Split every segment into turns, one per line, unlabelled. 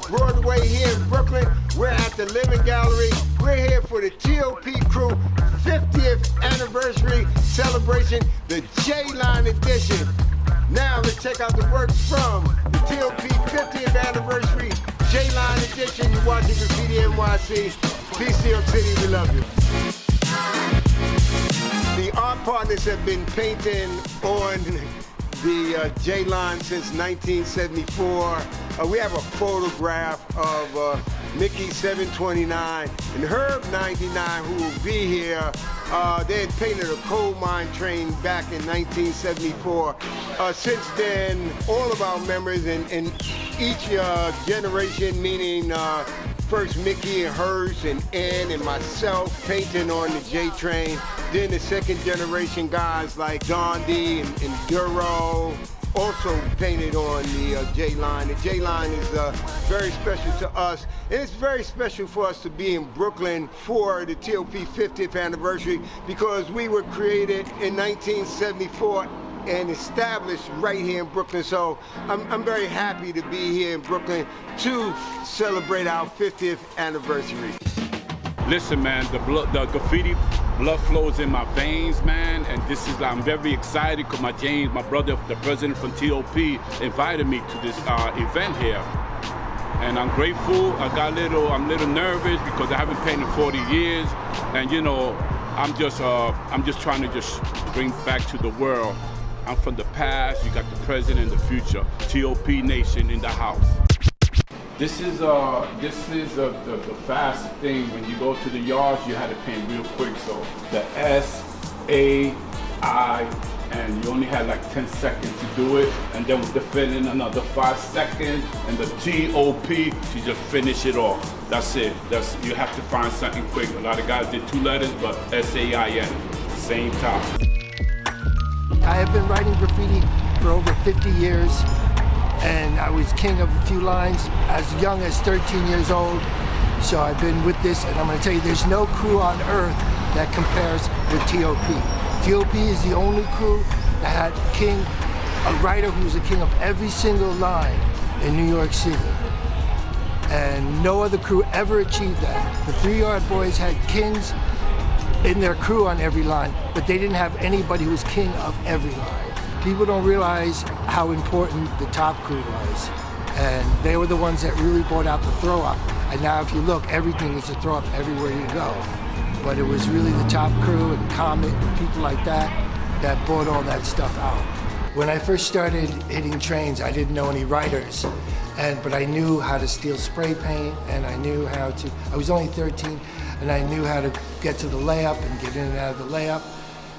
Broadway here in Brooklyn. We're at the Living Gallery. We're here for the TOP Crew 50th anniversary celebration, the J-Line edition. Now let's check out the works from the TOP 50th anniversary J-Line edition. You're watching Graffiti NYC. Peace, New York City, we love you. The art partners have been painting on the J-Line since 1974. We have a photograph of Mickey 729 and Herb 99 who will be here. They had painted a coal mine train back in 1974. Since then, all of our members in each generation, meaning first Mickey and Hers and Ann and myself painting on the J train. Then the second generation guys like Don D and Duro also painted on the J-Line. The J-Line is very special to us. And it's very special for us to be in Brooklyn for the TOP 50th anniversary because we were created in 1974 and established right here in Brooklyn. So I'm very happy to be here in Brooklyn to celebrate our 50th anniversary.
Listen, man, the graffiti blood flows in my veins, man, and this is, I'm very excited because my brother, the president from TOP, invited me to this event here. And I'm grateful. I'm a little nervous because I haven't painted 40 years, and you know, I'm just trying to just bring back to the world. I'm from the past, you got the present and the future. TOP Nation in the house. This is the fast thing. When you go to the yards, you had to paint real quick. So the S, A, I, and you only had like 10 seconds to do it. And then with the filling, another 5 seconds. And the TOP, you just finish it off. That's it. You have to find something quick. A lot of guys did 2 letters, but S-A-I-N, same time.
I have been writing graffiti for over 50 years. And I was king of a few lines as young as 13 years old. So I've been with this, and I'm gonna tell you, there's no crew on earth that compares with TOP. TOP is the only crew that had a writer who's the king of every single line in New York City. And no other crew ever achieved that. The 3 Yard Boys had kings in their crew on every line, but they didn't have anybody who was king of every line. People don't realize how important the top crew was. And they were the ones that really brought out the throw up. And now if you look, everything is a throw up everywhere you go. But it was really the top crew and Comet and people like that that brought all that stuff out. When I first started hitting trains, I didn't know any writers. But I knew how to steal spray paint, and I knew how to, I was only 13, and I knew how to get to the layup and get in and out of the layup.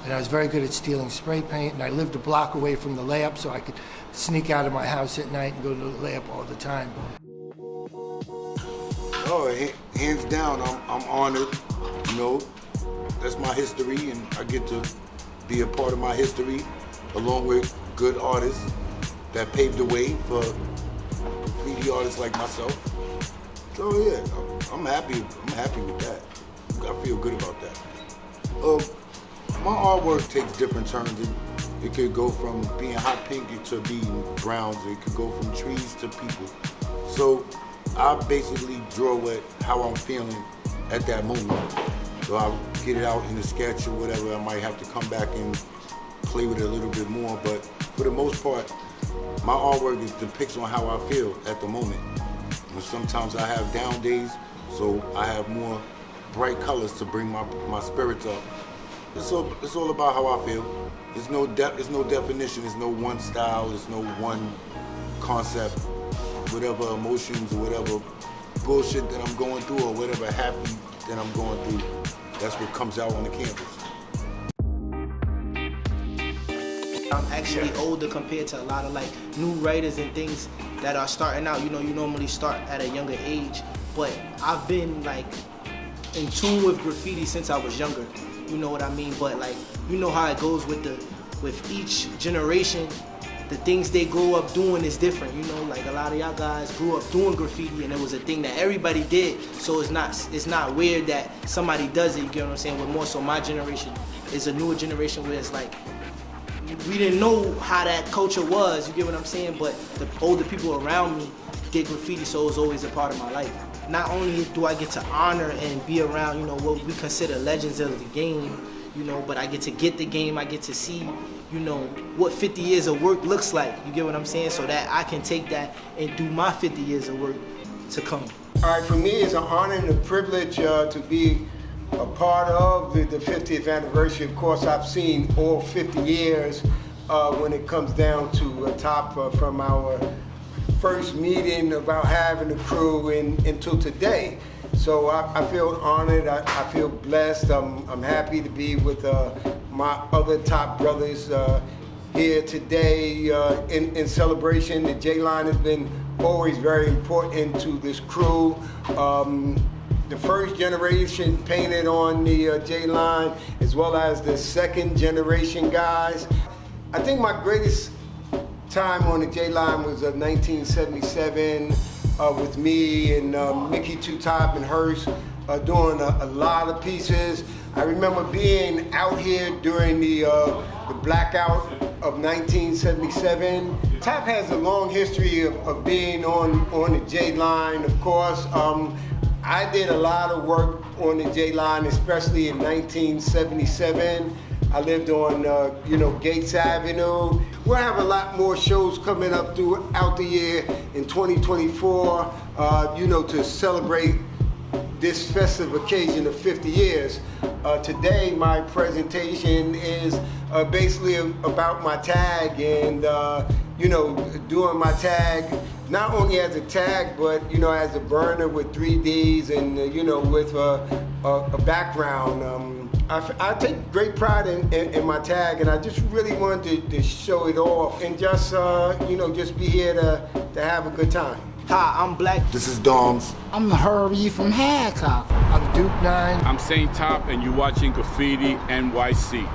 And I was very good at stealing spray paint, and I lived a block away from the layup so I could sneak out of my house at night and go to the layup all the time.
Oh, hands down, I'm honored. You know, that's my history, and I get to be a part of my history along with good artists that paved the way for graffiti artists like myself. So yeah, I'm happy with that. I feel good about that. My artwork takes different turns. It could go from being hot pink to being browns. It could go from trees to people. So I basically draw how I'm feeling at that moment. So I'll get it out in a sketch or whatever. I might have to come back and play with it a little bit more. But for the most part, my artwork depicts on how I feel at the moment. And sometimes I have down days, so I have more bright colors to bring my spirits up. It's all about how I feel. There's no definition. There's no one style. There's no one concept. Whatever emotions or whatever bullshit that I'm going through or whatever happy that I'm going through, that's what comes out on the canvas.
I'm actually older compared to a lot of like new writers and things that are starting out. You know, you normally start at a younger age, but I've been like in tune with graffiti since I was younger. You know what I mean? But like, you know how it goes with each generation. The things they grow up doing is different. You know, like a lot of y'all guys grew up doing graffiti, and it was a thing that everybody did. So it's not weird that somebody does it. You get what I'm saying? But more so, my generation is a newer generation where it's like we didn't know how that culture was. You get what I'm saying? But the older people around me did graffiti, so it was always a part of my life. Not only do I get to honor and be around, you know, what we consider legends of the game, you know, but I get to get the game, I get to see, you know, what 50 years of work looks like, you get what I'm saying? So that I can take that and do my 50 years of work to come.
All right, for me, it's an honor and a privilege to be a part of the 50th anniversary. Of course, I've seen all 50 years when it comes down to top from our first meeting about having a crew until today. So I feel honored, I feel blessed. I'm happy to be with my other top brothers here today in celebration. The J-Line has been always very important to this crew. The first generation painted on the J-Line, as well as the second generation guys. I think my greatest time on the J-Line was 1977 with me and Mickey Two Top and Hearst doing a lot of pieces. I remember being out here during the blackout of 1977. Top has a long history of being on the J-Line, of course. I did a lot of work on the J-Line, especially in 1977. I lived on, you know, Gates Avenue. We'll have a lot more shows coming up throughout the year in 2024, you know, to celebrate this festive occasion of 50 years. Today, my presentation is basically about my tag and, you know, doing my tag, not only as a tag, but, you know, as a burner with 3Ds and, you know, with a background. I take great pride in my tag, and I just really wanted to show it off and just, you know, just be here to have a good time.
Hi, I'm Black.
This is DOMZ.
I'm Herbie from Hancock.
I'm Duke 9.
I'm Saint Top, and you're watching Graffiti NYC.